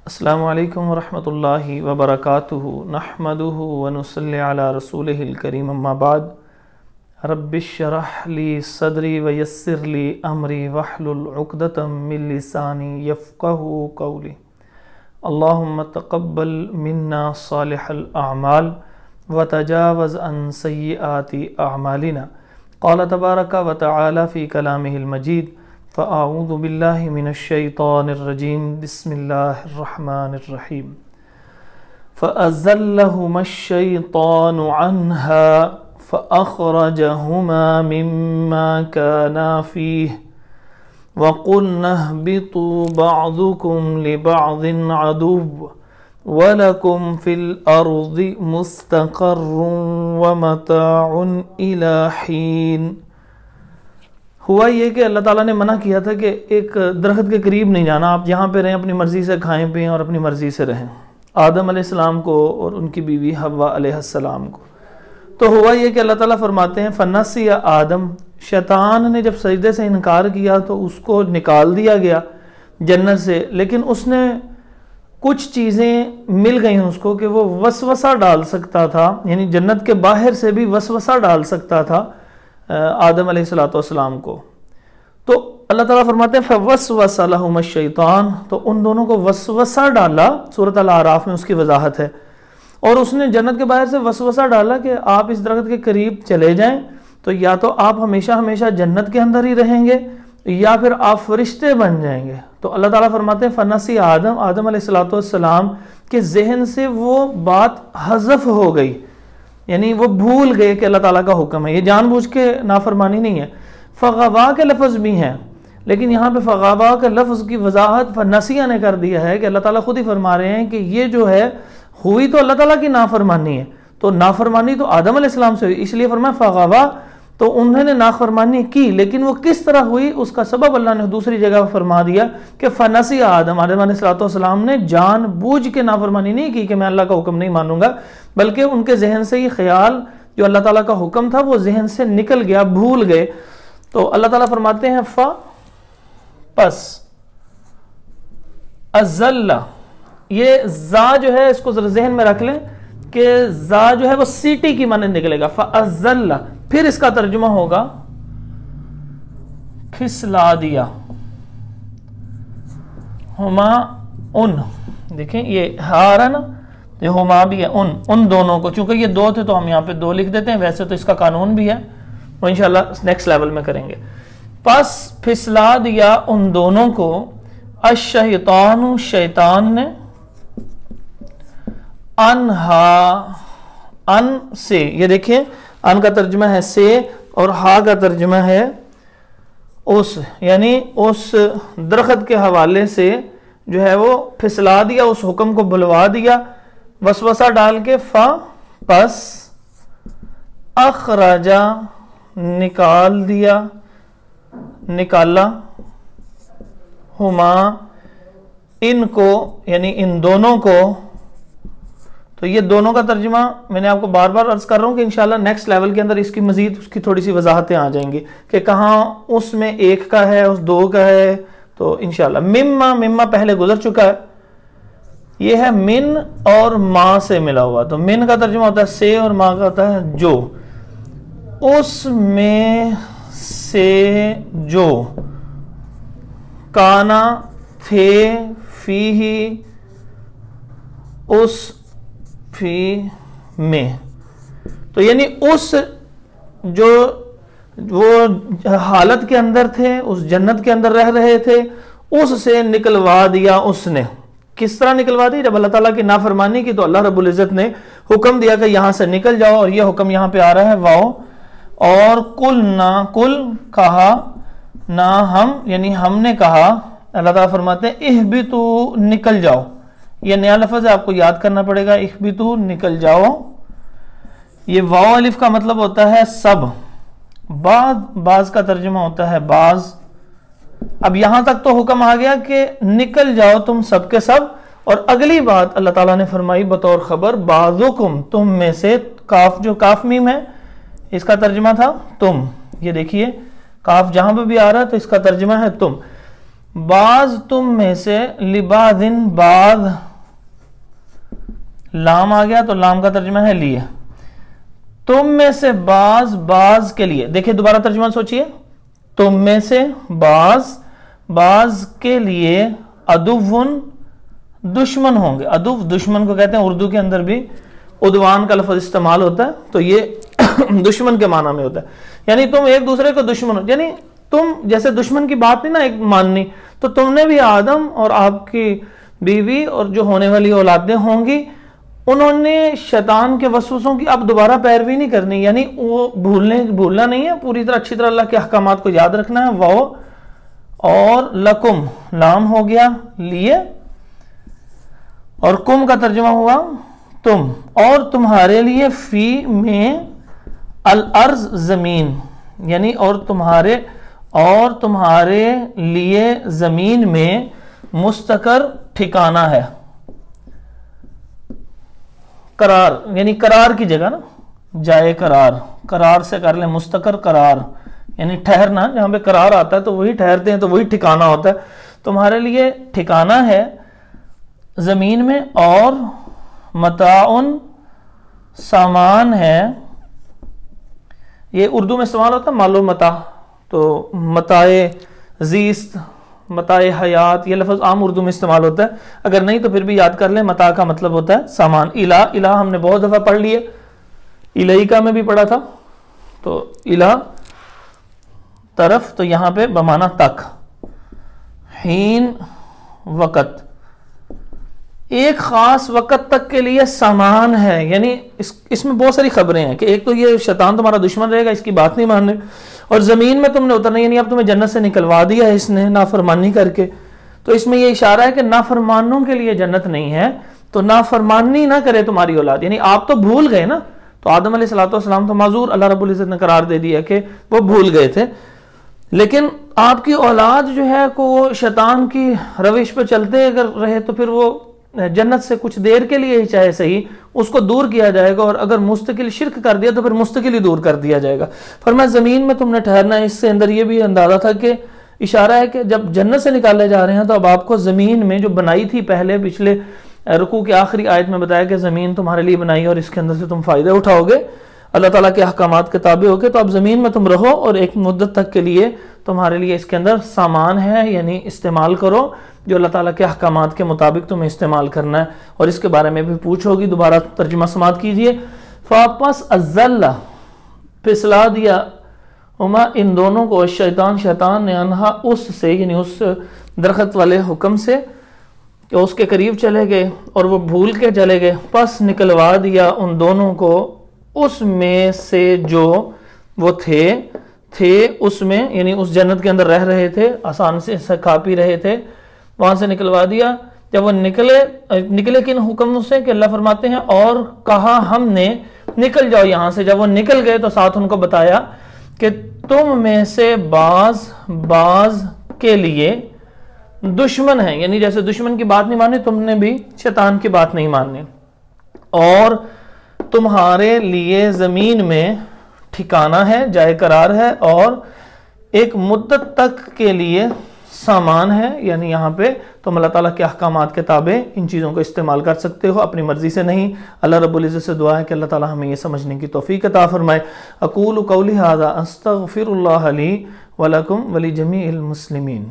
السلام علیکم ورحمۃ اللہ وبرکاتہ نحمدہ ونصلی علی رسولہ الکریم اما بعد رب اشرح لی صدری ویسر لی امری واحلل عقدۃ من لسانی یفقہوا قولی اللہم تقبل منا صالح الاعمال وتجاوز عن سیئات اعمالنا قال تبارک وتعالی فی کلامہ المجید فاعوذ باللہ من الشیطان الرجیم بسم اللہ الرحمن الرحیم فأزلہما الشیطان عنہا فأخرجہما مما کانا فیہ وقلنا اہبطوا بعضکم لبعض عدو وَلَكُمْ فِي الْأَرْضِ مُسْتَقَرٌّ وَمَتَاعٌ إِلَى حِينٍ۔ ہوا یہ کہ اللہ تعالیٰ نے منع کیا تھا کہ ایک درخت کے قریب نہیں جانا، آپ جہاں پہ رہیں اپنی مرضی سے کھائیں پئیں اور اپنی مرضی سے رہیں، آدم علیہ السلام کو اور ان کی بیوی حوا علیہ السلام کو۔ تو ہوا یہ کہ اللہ تعالیٰ فرماتے ہیں فَنَسِيَ آدم، شیطان نے جب سجدے سے انکار کیا تو اس کو نکال دیا گیا جنت سے، لیکن اس نے کچھ چیزیں مل گئیں اس کو کہ وہ وسوسہ ڈال سکتا تھا، یعنی جنت کے باہر سے بھی وسوسہ ڈال سکتا تھا آدم علیہ السلام کو۔ تو اللہ تعالیٰ فرماتے ہیں فَوَسْوَسَ لَهُمَا الشَّيْطَانُ، تو ان دونوں کو وسوسہ ڈالا، سورۃ الاعراف میں اس کی وضاحت ہے، اور اس نے جنت کے باہر سے وسوسہ ڈالا کہ آپ اس درخت کے قریب چلے جائیں تو یا تو آپ ہمیشہ ہمیشہ جنت کے اندر ہی رہیں گے یا پھر آپ فرشتے بن جائیں گے۔ تو اللہ تعالیٰ فرماتے ہیں فنسی آدم علیہ السلام کے ذہن سے وہ بات حذف ہو گئی، یعنی وہ بھول گئے کہ اللہ تعالیٰ کا حکم ہے، یہ جان بوجھ کے نافرمانی نہیں ہے۔ فغوا کے لفظ بھی ہیں، لیکن یہاں پہ فغوا کے لفظ کی وضاحت فنسیہ نے کر دیا ہے کہ اللہ تعالیٰ خود ہی فرما رہے ہیں کہ یہ جو ہے ہوئی تو اللہ تعالیٰ کی نافرمانی ہے، تو نافرمانی تو آدم علیہ السلام سے ہوئی، اس لیے فرمایا فغوا، تو انہوں نے نافرمانی کی، لیکن وہ کس طرح ہوئی اس کا سبب اللہ نے دوسری جگہ فرما دیا کہ فنسی آدم علیہ السلام نے جان بوجھ کے نافرمانی نہیں کی کہ میں اللہ کا حکم نہیں مانوں گا، بلکہ ان کے ذہن سے یہ خیال جو اللہ تعالیٰ کا حکم تھا وہ ذہن سے نکل گیا، بھول گئے۔ تو اللہ تعالیٰ فرماتے ہیں پس ازل، یہ زا جو ہے اس کو ذرا ذہن میں رکھ لیں کہ زا جو ہے وہ سیٹی کی مانند نکلے گا، فازل، پھر اس کا ترجمہ ہوگا پھسلا دیا، ہما ان، دیکھیں یہ ہارا نا، یہ ہما بھی ہے ان دونوں کو، چونکہ یہ دو تھے تو ہم یہاں پہ دو لکھ دیتے ہیں، ویسے تو اس کا قانون بھی ہے، وہ انشاءاللہ نیکسٹ لیول میں کریں گے۔ پس پھسلا دیا ان دونوں کو الشیطان، شیطان نے، انہا، ان سے، یہ دیکھیں ان کا ترجمہ ہے سے اور ہا کا ترجمہ ہے اس، یعنی اس درخت کے حوالے سے جو ہے وہ پھسلا دیا، اس حکم کو بھلوا دیا وسوسہ ڈال کے۔ پس اخرجا، نکال دیا، نکالا، ہما، ان کو، یعنی ان دونوں کو۔ تو یہ دونوں کا ترجمہ میں نے آپ کو بار بار عرض کر رہا ہوں کہ انشاءاللہ نیکسٹ لیول کے اندر اس کی مزید اس کی تھوڑی سی وضاحتیں آ جائیں گی کہ کہاں اس میں ایک کا ہے، اس دو کا ہے، تو انشاءاللہ۔ مما پہلے گزر چکا ہے، یہ ہے من اور ما سے ملا ہوا، تو من کا ترجمہ ہوتا ہے سے اور ما کا ہوتا ہے جو، اس میں سے جو، کانا تھے، فی اس، فی میں، تو یعنی اس جو وہ حالت کے اندر تھے، اس جنت کے اندر رہ رہے تھے، اس سے نکلوا دیا اس نے۔ کس طرح نکلوا دی؟ جب اللہ تعالیٰ کی نافرمانی کی تو اللہ رب العزت نے حکم دیا کہ یہاں سے نکل جاؤ، اور یہ حکم یہاں پہ آ رہا ہے واو، اور کل کہا نہ ہم، یعنی ہم نے کہا، اللہ تعالیٰ فرماتے ہیں اہبطوا، نکل جاؤ، یہ نیا لفظ ہے آپ کو یاد کرنا پڑے گا، اہبطوا، نکل جاؤ۔ یہ واو الف کا مطلب ہوتا ہے سب، بعض کا ترجمہ ہوتا ہے بعض۔ اب یہاں تک تو حکم آ گیا کہ نکل جاؤ تم سب کے سب، اور اگلی بات اللہ تعالیٰ نے فرمائی بطور خبر بعضکم، تم میں سے، کاف جو کاف میم ہے اس کا ترجمہ تھا تم، یہ دیکھیے کاف جہاں پہ بھی آ رہا ہے تو اس کا ترجمہ ہے تم۔ بعض تم میں سے، لبعضن بعض، لام آ گیا تو لام کا ترجمہ ہے لیے، تم میں سے بعض بعض کے لیے. دیکھیں دوبارہ ترجمہ سوچئے، تم میں سے بعض بعض کے لیے، عدوٌ دشمن ہوں گے. عدو دشمن کو کہتے ہیں، اردو کے اندر بھی عدوان کا لفظ استعمال ہوتا ہے تو یہ دشمن کے معنی میں ہوتا ہے. یعنی تم ایک دوسرے کو دشمن ہو، یعنی تم جیسے دشمن کی بات نہیں نا ایک ماننی، تو تم نے بھی آدم اور آپ کی بیوی اور جو ہونے والی اولادیں ہوں گی، انہوں نے شیطان کے وسوسوں کی اب دوبارہ پیروی نہیں کرنی. یعنی وہ بھولنا نہیں ہے، پوری طرح اچھی طرح اللہ کے احکامات کو یاد رکھنا ہے. واو اور لکم، لام ہو گیا لیے، اور کم کا ترجمہ ہوا تم، اور تمہارے لیے فی میں الارض زمین، یعنی اور تمہارے لیے زمین میں مستقر ٹھکانہ ہے. قرار یعنی قرار کی جگہ نا، جائے قرار، قرار سے کر لیں مستقر قرار یعنی ٹھہرنا. جہاں پہ قرار آتا ہے تو وہی ٹھہرتے ہیں، تو وہی ٹھکانہ ہوتا ہے. تمہارے لیے ٹھکانہ ہے زمین میں، اور متاعن سامان ہے. یہ اردو میں استعمال ہوتا ہے مال و متاع، تو متاع زیست، متاع حیات، یہ لفظ عام اردو میں استعمال ہوتا ہے. اگر نہیں تو پھر بھی یاد کر لیں، متاع کا مطلب ہوتا ہے سامان. الہ ہم نے بہت دفعہ پڑھ لیے، الہیکا میں بھی پڑھا تھا. تو الہ طرف، تو یہاں پہ بمانا تک. حین وقت، ایک خاص وقت تک کے لیے سامان ہے. یعنی اس میں بہت ساری خبریں ہیں کہ ایک تو یہ شیطان تمہارا دشمن رہے گا، اس کی بات نہیں ماننے، اور زمین میں تم نے اترنا، یعنی اب تمہیں جنت سے نکلوا دیا ہے اس نے نافرمانی کر کے. تو اس میں یہ اشارہ ہے کہ نافرمانوں کے لیے جنت نہیں ہے، تو نافرمانی نہ کرے تمہاری اولاد. یعنی آپ تو بھول گئے نا، تو آدم علیہ السلام تو معذور، اللہ رب العزت نے قرار دے دیا کہ وہ بھول گئے تھے. لیکن آپ کی اولاد جو ہے کو وہ شیطان کی روش پہ چلتے اگر رہے تو پھر وہ جنت سے کچھ دیر کے لیے ہی چاہے صحیح اس کو دور کیا جائے گا، اور اگر مستقل شرک کر دیا تو پھر مستقل ہی دور کر دیا جائے گا. فرمایا زمین میں تم نے ٹھہرنا ہے. اس سے اندر یہ بھی اندازہ تھا کہ اشارہ ہے کہ جب جنت سے نکالے جا رہے ہیں تو اب آپ کو زمین میں جو بنائی تھی پہلے پچھلے رکوع کے آخری آیت میں بتایا کہ زمین تمہارے لیے بنائی اور اس کے اندر سے تم فائدے اٹھاؤ گے، اللہ تعالیٰ کے احکامات کے تابع ہو کے. تو اب زمین میں تم رہو اور ایک مدت تک کے لیے تمہارے لیے اس کے اندر سامان ہے، یعنی استعمال کرو جو اللہ تعالیٰ کے احکامات کے مطابق تمہیں استعمال کرنا ہے. اور اس کے بارے میں بھی پوچھو گی. دوبارہ ترجمہ سماعت کیجئے. فاپس ازلہ، پھسلا دیا، ہما ان دونوں کو، شیطان نے، انہا اس سے، یعنی اس درخت والے حکم سے کہ اس کے قریب چلے گئے اور وہ بھول کے چلے گئے. پس نکلوا دیا ان دونوں کو اس میں سے جو وہ تھے اس میں، یعنی اس جنت کے اندر رہ رہے تھے، آسان سے کھا پی رہے تھے، وہاں سے نکلوا دیا. جب وہ نکلے کن حکم سے کہ اللہ فرماتے ہیں اور کہا ہم نے نکل جاؤ یہاں سے. جب وہ نکل گئے تو ساتھ ان کو بتایا کہ تم میں سے بعض کے لیے دشمن ہیں، یعنی جیسے دشمن کی بات نہیں ماننی تم نے بھی شیطان کی بات نہیں ماننی، اور تمہارے لیے زمین میں ٹھکانہ ہے، جائے قرار ہے، اور ایک مدت تک کے لیے سامان ہے. یعنی یہاں پہ تم اللہ تعالیٰ کے احکامات کے تابع ان چیزوں کو استعمال کر سکتے ہو، اپنی مرضی سے نہیں. اللہ رب العزت سے دعا ہے کہ اللہ تعالیٰ ہمیں یہ سمجھنے کی توفیق عطا فرمائے. اقول قولی ھذا استغفر اللہ لی ولکم ولجمیع المسلمین.